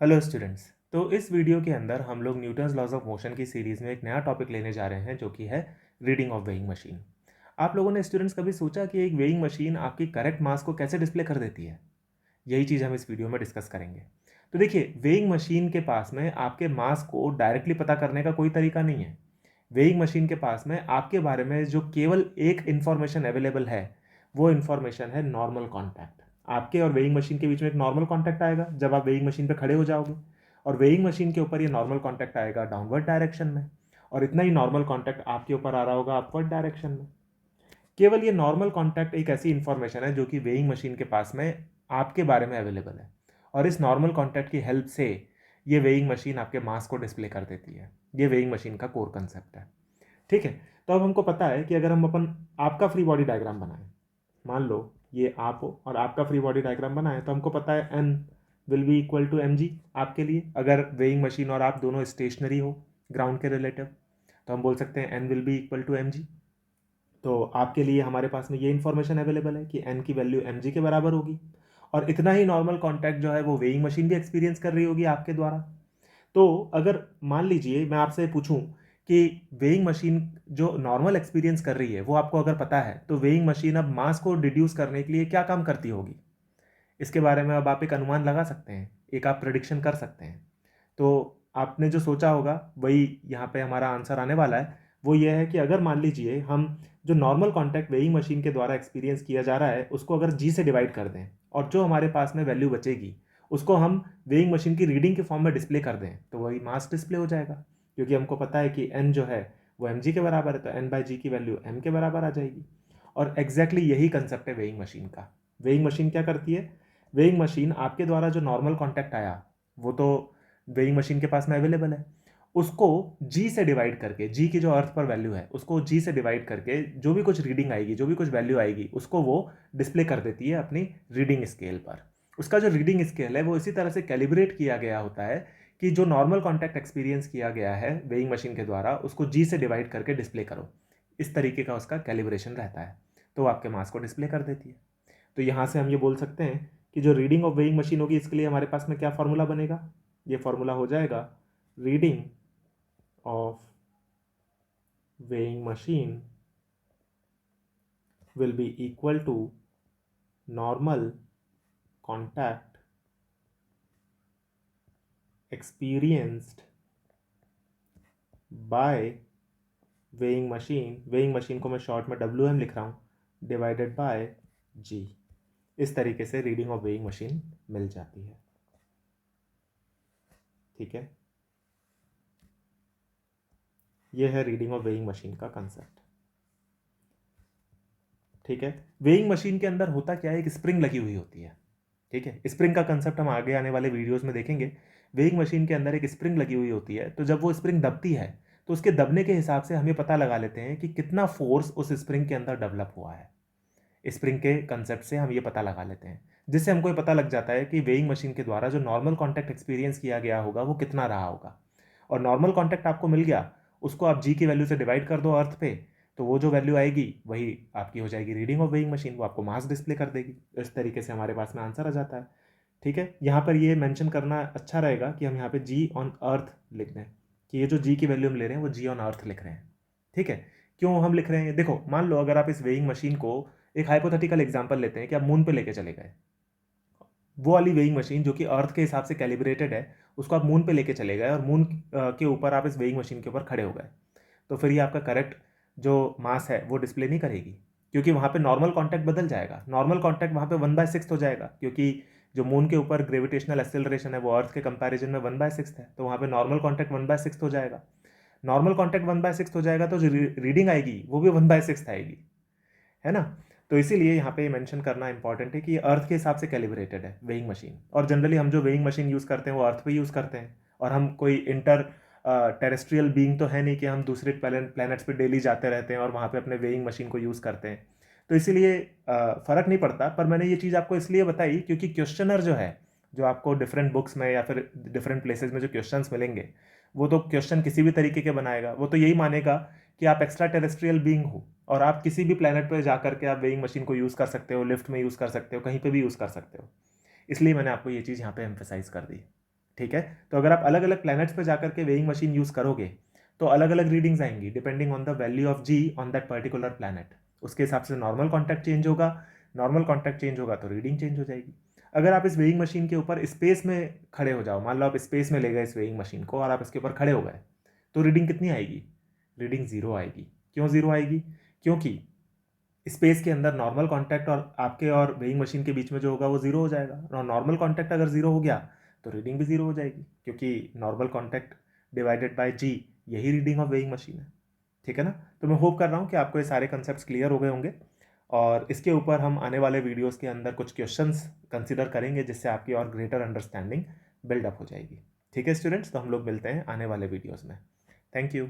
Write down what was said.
Hello students. तो इस video के अंदर हम लोग न्यूटन्स लॉज ऑफ मोशन की सीरीज़ में एक नया टॉपिक लेने जा रहे हैं जो कि है रीडिंग ऑफ वेइंग मशीन। आप लोगों ने स्टूडेंट्स कभी सोचा कि एक वेइंग मशीन आपकी करेक्ट मास को कैसे डिस्प्ले कर देती है? यही चीज़ हम इस वीडियो में डिस्कस करेंगे। तो देखिए, वेइंग मशीन के पास में आपके मास को डायरेक्टली पता करने का कोई तरीका नहीं है। वेइंग मशीन के पास में आपके बारे में जो केवल एक इन्फॉर्मेशन अवेलेबल है, वो इन्फॉर्मेशन है नॉर्मल कॉन्टैक्ट। आपके और वेइंग मशीन के बीच में एक नॉर्मल कॉन्टैक्ट आएगा जब आप वेइंग मशीन पे खड़े हो जाओगे, और वेइंग मशीन के ऊपर ये नॉर्मल कॉन्टैक्ट आएगा डाउनवर्ड डायरेक्शन में, और इतना ही नॉर्मल कॉन्टैक्ट आपके ऊपर आ रहा होगा अपवर्ड डायरेक्शन में। केवल ये नॉर्मल कॉन्टैक्ट एक ऐसी इन्फॉर्मेशन है जो कि वेइंग मशीन के पास में आपके बारे में अवेलेबल है, और इस नॉर्मल कॉन्टैक्ट की हेल्प से ये वेइंग मशीन आपके मास को डिस्प्ले कर देती है। ये वेइंग मशीन का कोर कंसेप्ट है। ठीक है। तो अब हमको पता है कि अगर हम आपका फ्री बॉडी डायग्राम बनाएं, मान लो ये आप हो और आपका फ्री बॉडी डायग्राम बनाएं, तो हमको पता है N will be equal to M G आपके लिए, अगर वेइंग मशीन और आप दोनों स्टेशनरी हो ग्राउंड के रिलेटिव, तो हम बोल सकते हैं N will be equal to M G. तो आपके लिए हमारे पास में ये इन्फॉर्मेशन अवेलेबल है कि एन की वैल्यू एम जी के बराबर होगी, और इतना ही नॉर्मल कॉन्टैक्ट जो है वो वेइंग मशीन भी एक्सपीरियंस कर रही होगी आपके द्वारा। तो अगर मान लीजिए मैं आपसे पूछूं कि वेइंग मशीन जो नॉर्मल एक्सपीरियंस कर रही है वो आपको अगर पता है, तो वेइंग मशीन अब मास को डिड्यूस करने के लिए क्या काम करती होगी, इसके बारे में अब आप एक अनुमान लगा सकते हैं, एक आप प्रिडिक्शन कर सकते हैं। तो आपने जो सोचा होगा वही यहाँ पे हमारा आंसर आने वाला है। वो ये है कि अगर मान लीजिए हम जो नॉर्मल कॉन्टैक्ट वेइंग मशीन के द्वारा एक्सपीरियंस किया जा रहा है उसको अगर जी से डिवाइड कर दें, और जो हमारे पास में वैल्यू बचेगी उसको हम वेइंग मशीन की रीडिंग के फॉर्म में डिस्प्ले कर दें, तो वही मास डिस्प्ले हो जाएगा। क्योंकि हमको पता है कि एन जो है वो एम जी के बराबर है, तो एन बाई जी की वैल्यू एम के बराबर आ जाएगी। और एग्जैक्टली यही कंसेप्ट है वेइंग मशीन का। वेइंग मशीन क्या करती है? वेइंग मशीन आपके द्वारा जो नॉर्मल कॉन्टैक्ट आया वो तो वेइंग मशीन के पास में अवेलेबल है, उसको जी से डिवाइड करके, जी की जो अर्थ पर वैल्यू है उसको जी से डिवाइड करके जो भी कुछ रीडिंग आएगी, जो भी कुछ वैल्यू आएगी, उसको वो डिस्प्ले कर देती है अपनी रीडिंग स्केल पर। उसका जो रीडिंग स्केल है वो इसी तरह से कैलिब्रेट किया गया होता है कि जो नॉर्मल कॉन्टैक्ट एक्सपीरियंस किया गया है वेइंग मशीन के द्वारा उसको जी से डिवाइड करके डिस्प्ले करो। इस तरीके का उसका कैलिब्रेशन रहता है, तो आपके मास को डिस्प्ले कर देती है। तो यहाँ से हम ये बोल सकते हैं कि जो रीडिंग ऑफ वेइंग मशीन होगी इसके लिए हमारे पास में क्या फॉर्मूला बनेगा? ये फॉर्मूला हो जाएगा reading of weighing machine will be equal to normal contact experienced by weighing machine, weighing machine को मैं शॉर्ट में डब्ल्यू एम लिख रहा हूँ, डिवाइडेड बाय जी। इस तरीके से रीडिंग ऑफ वेइंग मशीन मिल जाती है। ठीक है, यह है रीडिंग ऑफ वेइंग मशीन का कंसेप्ट। ठीक है। वेइंग मशीन के अंदर होता क्या है, एक स्प्रिंग लगी हुई होती है। ठीक है, स्प्रिंग का कंसेप्ट हम आगे आने वाले वीडियोस में देखेंगे। वेइंग मशीन के अंदर एक स्प्रिंग लगी हुई होती है, तो जब वो स्प्रिंग दबती है तो उसके दबने के हिसाब से हम ये पता लगा लेते हैं कि कितना फोर्स उस स्प्रिंग के अंदर डेवलप हुआ है। स्प्रिंग के कंसेप्ट से हम ये पता लगा लेते हैं, जिससे हमको ये पता लग जाता है कि वेइंग मशीन के द्वारा जो नॉर्मल कॉन्टैक्ट एक्सपीरियंस किया गया होगा वो कितना रहा होगा। और नॉर्मल कॉन्टैक्ट आपको मिल गया, उसको आप जी की वैल्यू से डिवाइड कर दो अर्थ पे, तो वो जो वैल्यू आएगी वही आपकी हो जाएगी रीडिंग ऑफ वेइंग मशीन, वो आपको मास डिस्प्ले कर देगी। इस तरीके से हमारे पास में आंसर आ जाता है। ठीक है, यहाँ पर ये मेंशन करना अच्छा रहेगा कि हम यहाँ पे जी ऑन अर्थ लिख दें, कि ये जो जी की वैल्यू हम ले रहे हैं वो जी ऑन अर्थ लिख रहे हैं। ठीक है, क्यों हम लिख रहे हैं? देखो, मान लो अगर आप इस वेइंग मशीन को, एक हाइपोथेटिकल एग्जांपल लेते हैं कि आप मून पे लेके चले गए, वो वाली वेइंग मशीन जो कि अर्थ के हिसाब से कैलिब्रेटेड है, उसको आप मून पे लेके चले गए और मून के ऊपर आप इस वेइंग मशीन के ऊपर खड़े हो गए, तो फिर ये आपका करेक्ट जो मास है वो डिस्प्ले नहीं करेगी, क्योंकि वहाँ पे नॉर्मल कॉन्टैक्ट बदल जाएगा। नॉर्मल कॉन्टैक्ट वहाँ पे 1/6 हो जाएगा, क्योंकि जो मून के ऊपर ग्रेविटेशनल एक्सेलरेशन है वो अर्थ के कंपैरिजन में 1/6 है, तो वहाँ पे नॉर्मल कॉन्टैक्ट 1/6 हो जाएगा। नॉर्मल कॉन्टैक्ट 1/6 हो जाएगा तो जो रीडिंग आएगी वो भी 1/6 आएगी, है ना? तो इसीलिए यहाँ पे मेंशन करना इंपॉर्टेंट है कि ये अर्थ के हिसाब से कैलिब्रेटेड है वेइंग मशीन, और जनरली हम जो वेइंग मशीन यूज़ करते हैं वो अर्थ पे यूज़ करते हैं, और हम कोई इंटर टेरेस्ट्रियल बीइंग तो है नहीं कि हम दूसरे प्लैनेट्स पे डेली जाते रहते हैं और वहाँ पे अपने वेइंग मशीन को यूज़ करते हैं। तो इसीलिए फ़र्क नहीं पड़ता, पर मैंने ये चीज़ आपको इसलिए बताई क्योंकि क्वेश्चनर जो है, जो आपको डिफरेंट बुक्स में या फिर डिफरेंट प्लेसेस में जो क्वेश्चंस मिलेंगे, वो तो क्वेश्चन किसी भी तरीके के बनाएगा, वो तो यही मानेगा कि आप एक्स्ट्रा टेरेस्ट्रियल बीइंग हो और आप किसी भी प्लेनेट पर जा करके आप वेइंग मशीन को यूज़ कर सकते हो, लिफ्ट में यूज़ कर सकते हो, कहीं पे भी यूज़ कर सकते हो। इसलिए मैंने आपको ये चीज़ यहाँ पे एम्फेसाइज कर दी। ठीक है। तो अगर आप अलग अलग प्लैनेट्स पे जाकर के वेइंग मशीन यूज़ करोगे तो अलग अलग रीडिंग्स आएंगी depending on the value of G on that particular planet. उसके हिसाब से नॉर्मल कॉन्टैक्ट चेंज होगा, नॉर्मल कॉन्टैक्ट चेंज होगा तो रीडिंग चेंज हो जाएगी। अगर आप इस वेइंग मशीन के ऊपर स्पेस में खड़े हो जाओ, मान लो आप स्पेस में ले गए इस वेइंग मशीन को और आप इसके ऊपर खड़े हो गए, तो रीडिंग कितनी आएगी? रीडिंग ज़ीरो आएगी। क्यों ज़ीरो आएगी? क्योंकि स्पेस के अंदर नॉर्मल कांटेक्ट और आपके और वेइंग मशीन के बीच में जो होगा वो जीरो हो जाएगा, और नॉर्मल कांटेक्ट अगर जीरो हो गया तो रीडिंग भी जीरो हो जाएगी, क्योंकि नॉर्मल कांटेक्ट डिवाइडेड बाय जी यही रीडिंग ऑफ वेइंग मशीन है। ठीक है ना? तो मैं होप कर रहा हूँ कि आपको ये सारे कंसेप्ट क्लियर हो गए होंगे, और इसके ऊपर हम आने वाले वीडियोस के अंदर कुछ क्वेश्चंस कंसिडर करेंगे जिससे आपकी और ग्रेटर अंडरस्टैंडिंग बिल्डअप हो जाएगी। ठीक है स्टूडेंट्स, तो हम लोग मिलते हैं आने वाले वीडियोस में। Thank you.